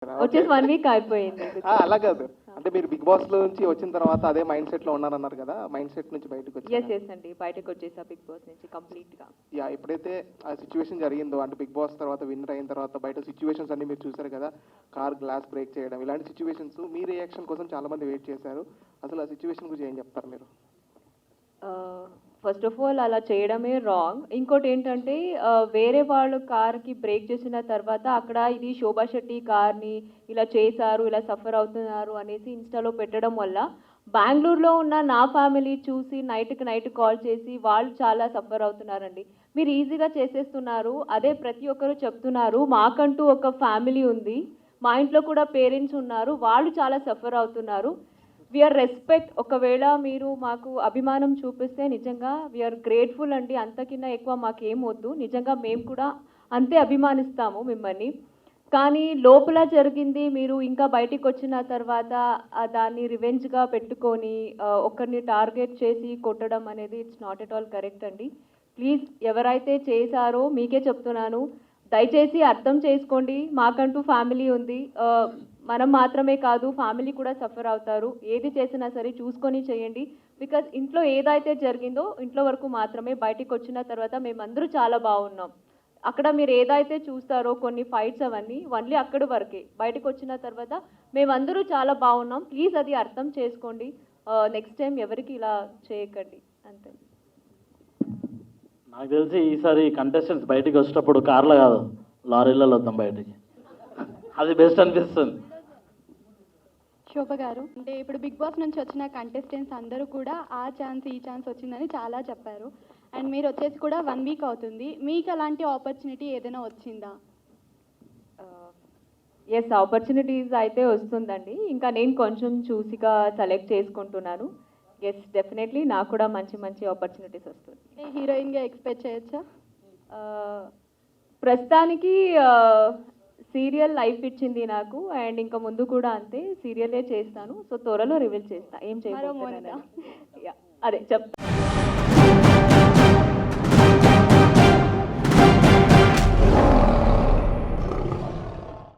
వచ్చేసి 1 వీక్ అయిపోయింది. అలా కాదు, అంటే మీరు బిగ్ బాస్ లో నుంచి వచ్చిన తర్వాత అదే మైండ్ సెట్ లో ఉన్నారన్నారు కదా, మైండ్ సెట్ నుంచి బయటకు వచ్చి ఎస్ అండి, బయటకు వచ్చేసా బిగ్ బాస్ నుంచి కంప్లీట్ గా. యా, ఎప్పుడైతే ఆ సిచ్యువేషన్ జరిగిందో, అంటే బిగ్ బాస్ తర్వాత విన్నర్ అయిన తర్వాత బయట సిచ్యువేషన్స్ అన్ని మీరు చూసారు కదా, కార్ గ్లాస్ బ్రేక్ చేయడం, ఇలాంటి సిచ్యువేషన్స్ మీ రియాక్షన్ కోసం చాలా మంది వెయిట్ చేశారు. అసలు ఆ సిచ్యువేషన్ గురించి ఏం చెప్తారు మీరు? ఫస్ట్ ఆఫ్ ఆల్ అలా చేయడమే రాంగ్. ఇంకోటి ఏంటంటే వేరే వాళ్ళు కార్కి బ్రేక్ చేసిన తర్వాత అక్కడ ఇది శోభా శెట్టి కార్ని ఇలా చేశారు, ఇలా సఫర్ అవుతున్నారు అనేసి ఇన్స్టాలో పెట్టడం వల్ల బెంగళూరులో ఉన్న నా ఫ్యామిలీ చూసి నైట్కి నైట్ కాల్ చేసి వాళ్ళు చాలా సఫర్ అవుతున్నారండి. మీరు ఈజీగా చేసేస్తున్నారు, అదే ప్రతి ఒక్కరు చెప్తున్నారు, మాకంటూ ఒక ఫ్యామిలీ ఉంది, మా ఇంట్లో కూడా పేరెంట్స్ ఉన్నారు, వాళ్ళు చాలా సఫర్ అవుతున్నారు. We're respect. ఒకవేళ మీరు మాకు అభిమానం చూపిస్తే నిజంగా వీఆర్ గ్రేట్ఫుల్ అండి. అంతకిన్నా ఎక్కువ మాకేం వద్దు, నిజంగా మేము కూడా అంతే అభిమానిస్తాము మిమ్మల్ని. కానీ లోపల జరిగింది మీరు ఇంకా బయటికి వచ్చిన తర్వాత దాన్ని రివెంజ్గా పెట్టుకొని ఒకరిని టార్గెట్ చేసి కొట్టడం అనేది it's not at all correct అండి. ప్లీజ్ ఎవరైతే చేశారో మీకే చెప్తున్నాను, దయచేసి అర్థం చేసుకోండి, మాకంటూ ఫ్యామిలీ ఉంది, మనం మాత్రమే కాదు ఫ్యామిలీ కూడా సఫర్ అవుతారు. ఏది చేసినా సరే చూసుకొని చేయండి. బికాజ్ ఇంట్లో ఏదైతే జరిగిందో ఇంట్లో వరకు మాత్రమే, బయటికి వచ్చిన తర్వాత మేమందరూ చాలా బాగున్నాం. అక్కడ మీరు ఏదైతే చూస్తారో కొన్ని ఫైట్స్ అవన్నీ ఓన్లీ అక్కడి వరకే, బయటకు వచ్చిన తర్వాత మేమందరూ చాలా బాగున్నాం. ప్లీజ్ అది అర్థం చేసుకోండి, నెక్స్ట్ టైం ఎవరికి ఇలా చేయకండి అంతే. నాకు తెలిసి ఈసారి కంటెస్టెంట్స్ బయటికి వచ్చేటప్పుడు కార్లో కాదు లారీలలో వద్దాం బయటికి, అది బెస్ట్ అనిపిస్తుంది. శోభ గారు, అంటే ఇప్పుడు బిగ్ బాస్ నుంచి వచ్చిన కంటెస్టెంట్స్ అందరూ కూడా ఆ ఛాన్స్ ఈ ఛాన్స్ వచ్చిందని చాలా చెప్పారు. అండ్ మీరు వచ్చేసి కూడా 1 వీక్ అవుతుంది, మీకు అలాంటి ఆపర్చునిటీ ఏదైనా వచ్చిందా? ఎస్, ఆపర్చునిటీస్ అయితే వస్తుందండి. ఇంకా నేను కొంచెం చూసిగా సెలెక్ట్ చేసుకుంటున్నాను. ఎస్, డెఫినెట్లీ నాకు కూడా మంచి మంచి ఆపర్చునిటీస్ వస్తుంది. హీరోయిన్గా ఎక్స్పెక్ట్ చేయొచ్చా? ప్రస్తుతానికి సీరియల్ లైఫ్ ఇచ్చింది నాకు, అండ్ ఇంకా ముందు కూడా అంతే సీరియలే చేస్తాను. సో త్వరలో రివీల్ చేస్తా ఏం చేయబోతున్నాను. అదే చెప్తాను.